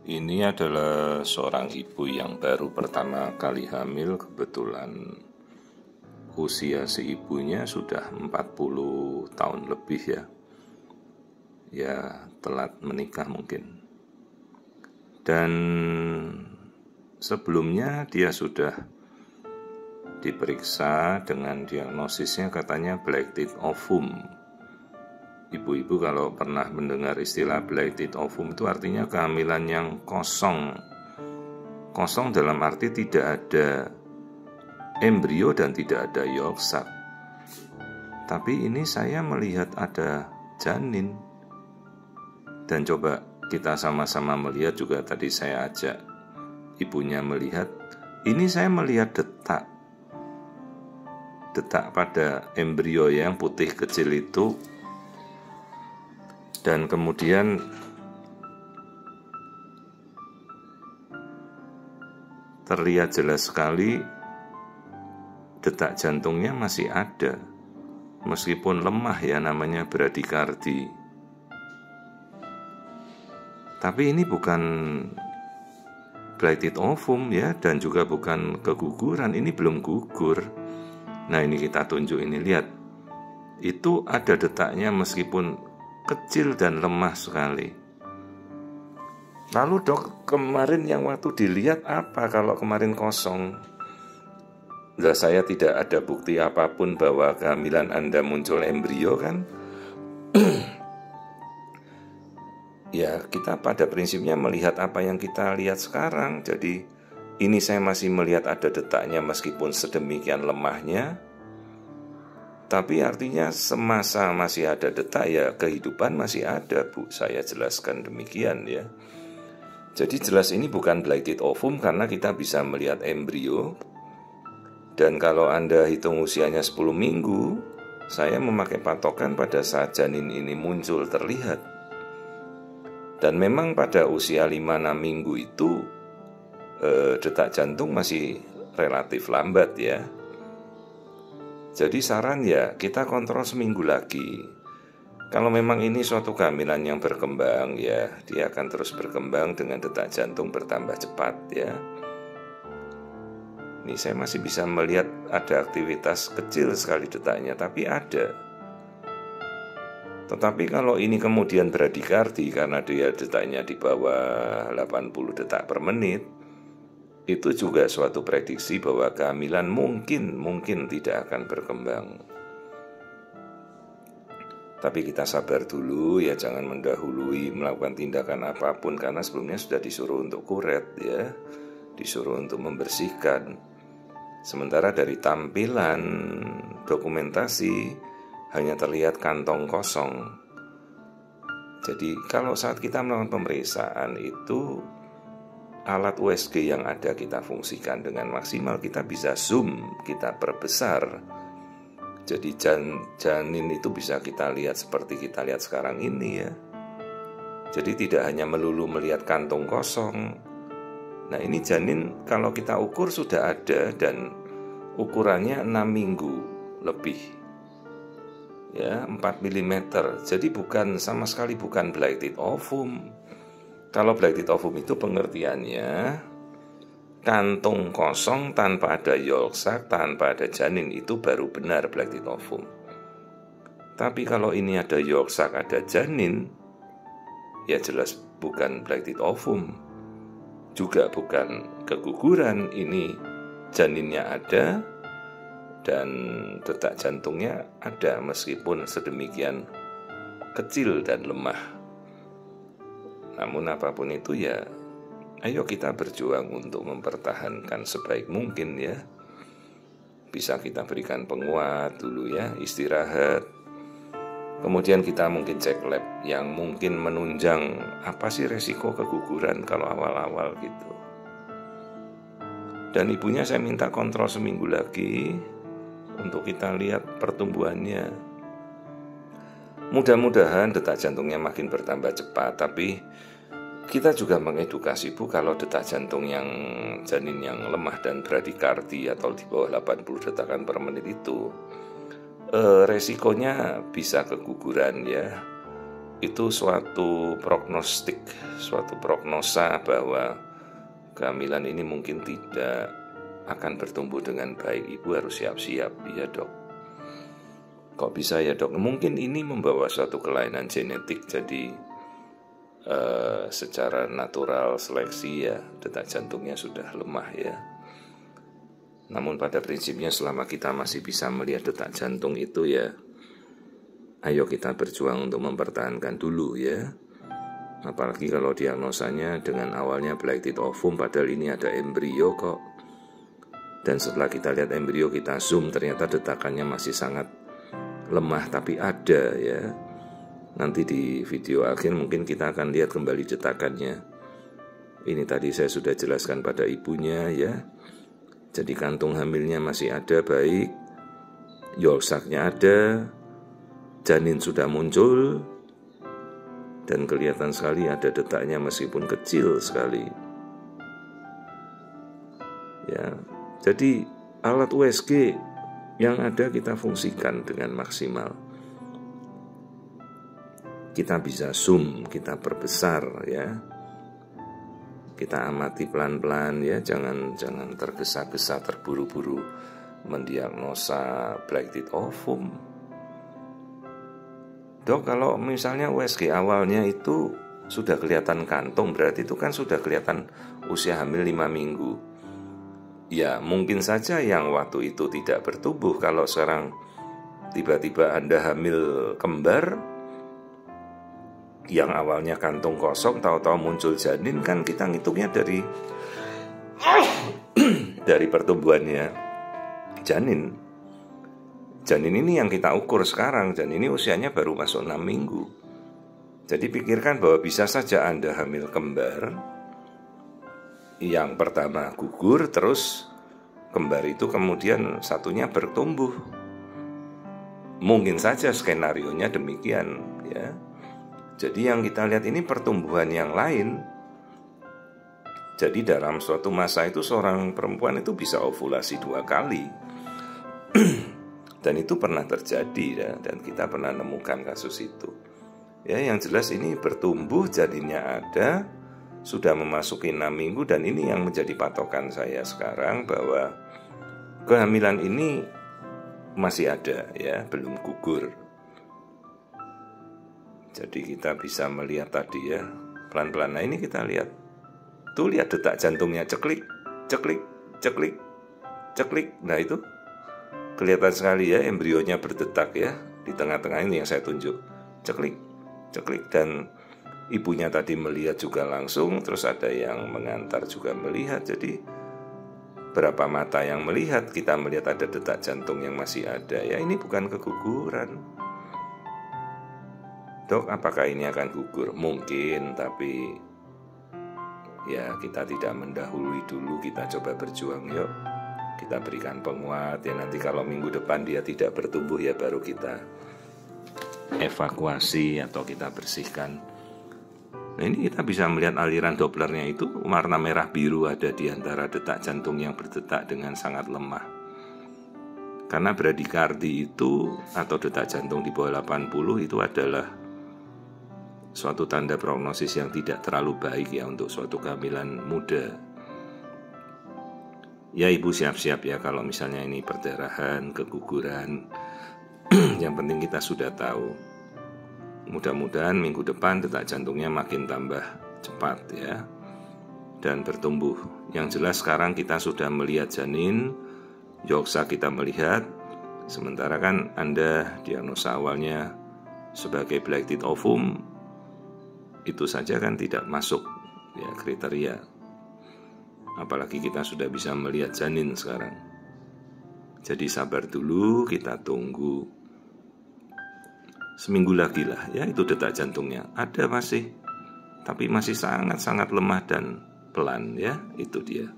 Ini adalah seorang ibu yang baru pertama kali hamil. Kebetulan usia si ibunya sudah 40 tahun lebih ya. Ya telat menikah mungkin. Dan sebelumnya dia sudah diperiksa dengan diagnosisnya katanya black teeth ovum. Ibu-ibu kalau pernah mendengar istilah black teeth ovum itu artinya kehamilan yang kosong. Kosong dalam arti tidak ada embrio dan tidak ada yolk sac. Tapi ini saya melihat ada janin. Dan coba kita sama-sama melihat juga, tadi saya ajak ibunya melihat. Ini saya melihat detak pada embrio yang putih kecil itu. Dan kemudian terlihat jelas sekali detak jantungnya masih ada, meskipun lemah ya, namanya bradikardi. Tapi ini bukan black teeth ovum ya, dan juga bukan keguguran, ini belum gugur. Nah ini kita tunjuk ini, lihat. Itu ada detaknya meskipun kecil dan lemah sekali. Lalu dok, kemarin yang waktu dilihat apa kalau kemarin kosong? Nah, saya tidak ada bukti apapun bahwa kehamilan Anda muncul embrio kan? Ya kita pada prinsipnya melihat apa yang kita lihat sekarang. Jadi ini saya masih melihat ada detaknya meskipun sedemikian lemahnya. Tapi artinya semasa masih ada detak ya kehidupan masih ada, Bu. Saya jelaskan demikian ya. Jadi jelas ini bukan black teeth ovum karena kita bisa melihat embrio. Dan kalau Anda hitung usianya 10 minggu, saya memakai patokan pada saat janin ini muncul terlihat. Dan memang pada usia 5-6 minggu itu detak jantung masih relatif lambat ya. Jadi saran ya kita kontrol seminggu lagi. Kalau memang ini suatu kehamilan yang berkembang ya, dia akan terus berkembang dengan detak jantung bertambah cepat ya. Ini saya masih bisa melihat ada aktivitas kecil sekali detaknya, tapi ada. Tetapi kalau ini kemudian bradikardi karena dia detaknya di bawah 80 detak per menit, itu juga suatu prediksi bahwa kehamilan mungkin tidak akan berkembang. Tapi kita sabar dulu ya, jangan mendahului melakukan tindakan apapun karena sebelumnya sudah disuruh untuk kuret ya, disuruh untuk membersihkan. Sementara dari tampilan dokumentasi hanya terlihat kantong kosong. Jadi kalau saat kita melakukan pemeriksaan itu alat USG yang ada kita fungsikan dengan maksimal, kita bisa zoom, kita perbesar. Jadi janin itu bisa kita lihat seperti kita lihat sekarang ini ya. Jadi tidak hanya melulu melihat kantung kosong. Nah ini janin kalau kita ukur sudah ada dan ukurannya 6 minggu lebih ya, 4 mm. Jadi sama sekali bukan black teeth ovum. Kalau black teeth ovum itu pengertiannya kantung kosong tanpa ada yolk sac, tanpa ada janin, itu baru benar black teeth ovum. Tapi kalau ini ada yolk sac, ada janin, ya jelas bukan black teeth ovum. Juga bukan keguguran, ini janinnya ada dan detak jantungnya ada meskipun sedemikian kecil dan lemah. Namun apapun itu ya, ayo kita berjuang untuk mempertahankan sebaik mungkin ya. Bisa kita berikan penguat dulu ya, istirahat. Kemudian kita mungkin cek lab yang mungkin menunjang apa sih resiko keguguran kalau awal-awal gitu. Dan ibunya saya minta kontrol seminggu lagi untuk kita lihat pertumbuhannya. Mudah-mudahan detak jantungnya makin bertambah cepat. Tapi kita juga mengedukasi Bu, kalau detak jantung yang janin yang lemah dan bradikardi atau di bawah 80 detakan per menit itu resikonya bisa keguguran ya. itu suatu prognostik, suatu prognosa bahwa kehamilan ini mungkin tidak akan bertumbuh dengan baik. Ibu harus siap-siap. Ya dok. Kok bisa ya dok? Mungkin ini membawa suatu kelainan genetik, jadi secara natural seleksi ya detak jantungnya sudah lemah ya. Namun pada prinsipnya selama kita masih bisa melihat detak jantung itu ya, ayo kita berjuang untuk mempertahankan dulu ya. Apalagi kalau diagnosanya dengan awalnya blighted ovum, padahal ini ada embrio kok. Dan setelah kita lihat embrio, kita zoom, ternyata detakannya masih sangat lemah, tapi ada ya. Nanti di video akhir mungkin kita akan lihat kembali detakannya. Ini tadi saya sudah jelaskan pada ibunya ya. Jadi kantung hamilnya masih ada baik, yolksacknya ada, janin sudah muncul, dan kelihatan sekali ada detaknya meskipun kecil sekali. Ya, jadi alat USG yang ada kita fungsikan dengan maksimal. Kita bisa zoom, kita perbesar ya. Kita amati pelan-pelan ya, jangan tergesa-gesa terburu-buru mendiagnosa blighted ovum. Dok, kalau misalnya USG awalnya itu sudah kelihatan kantung, berarti itu kan sudah kelihatan usia hamil 5 minggu. Ya, mungkin saja yang waktu itu tidak bertumbuh. Kalau sekarang tiba-tiba Anda hamil kembar, yang awalnya kantung kosong, tahu-tahu muncul janin, kan kita ngitungnya dari pertumbuhannya janin. Janin ini yang kita ukur sekarang, dan ini usianya baru masuk 6 minggu. Jadi pikirkan bahwa bisa saja Anda hamil kembar, yang pertama gugur, terus kembar itu kemudian satunya bertumbuh. Mungkin saja skenarionya demikian ya. Jadi yang kita lihat ini pertumbuhan yang lain. Jadi dalam suatu masa itu seorang perempuan itu bisa ovulasi 2 kali. Dan itu pernah terjadi ya, dan kita pernah nemukan kasus itu. Ya, yang jelas ini bertumbuh, janinnya ada, sudah memasuki 6 minggu, dan ini yang menjadi patokan saya sekarang bahwa kehamilan ini masih ada ya, belum gugur. Jadi kita bisa melihat tadi ya, pelan-pelan. Nah ini kita lihat. Tuh lihat detak jantungnya, ceklik, ceklik, ceklik, ceklik. Nah itu kelihatan sekali ya, embrionya berdetak ya. Di tengah-tengah ini yang saya tunjuk. Ceklik, ceklik. Dan ibunya tadi melihat juga langsung, terus ada yang mengantar juga melihat. Jadi berapa mata yang melihat, kita melihat ada detak jantung yang masih ada. Ya ini bukan keguguran. Dok, apakah ini akan gugur? Mungkin, tapi ya kita tidak mendahului dulu, kita coba berjuang yuk. Kita berikan penguat ya, nanti kalau minggu depan dia tidak bertumbuh ya baru kita evakuasi atau kita bersihkan. Nah ini kita bisa melihat aliran Dopplernya itu warna merah biru ada di antara detak jantung yang berdetak dengan sangat lemah. Karena bradikardi itu atau detak jantung di bawah 80 itu adalah suatu tanda prognosis yang tidak terlalu baik ya untuk suatu kehamilan muda. Ya ibu siap-siap ya kalau misalnya ini perdarahan, keguguran. Yang penting kita sudah tahu. Mudah-mudahan minggu depan detak jantungnya makin tambah cepat ya, dan bertumbuh. Yang jelas sekarang kita sudah melihat janin, yolksack kita melihat. Sementara kan Anda diagnosa awalnya sebagai blighted ovum, itu saja kan tidak masuk ya kriteria. Apalagi kita sudah bisa melihat janin sekarang. Jadi sabar dulu, kita tunggu seminggu lagi lah ya, itu detak jantungnya ada masih, tapi masih sangat-sangat lemah dan pelan ya, itu dia.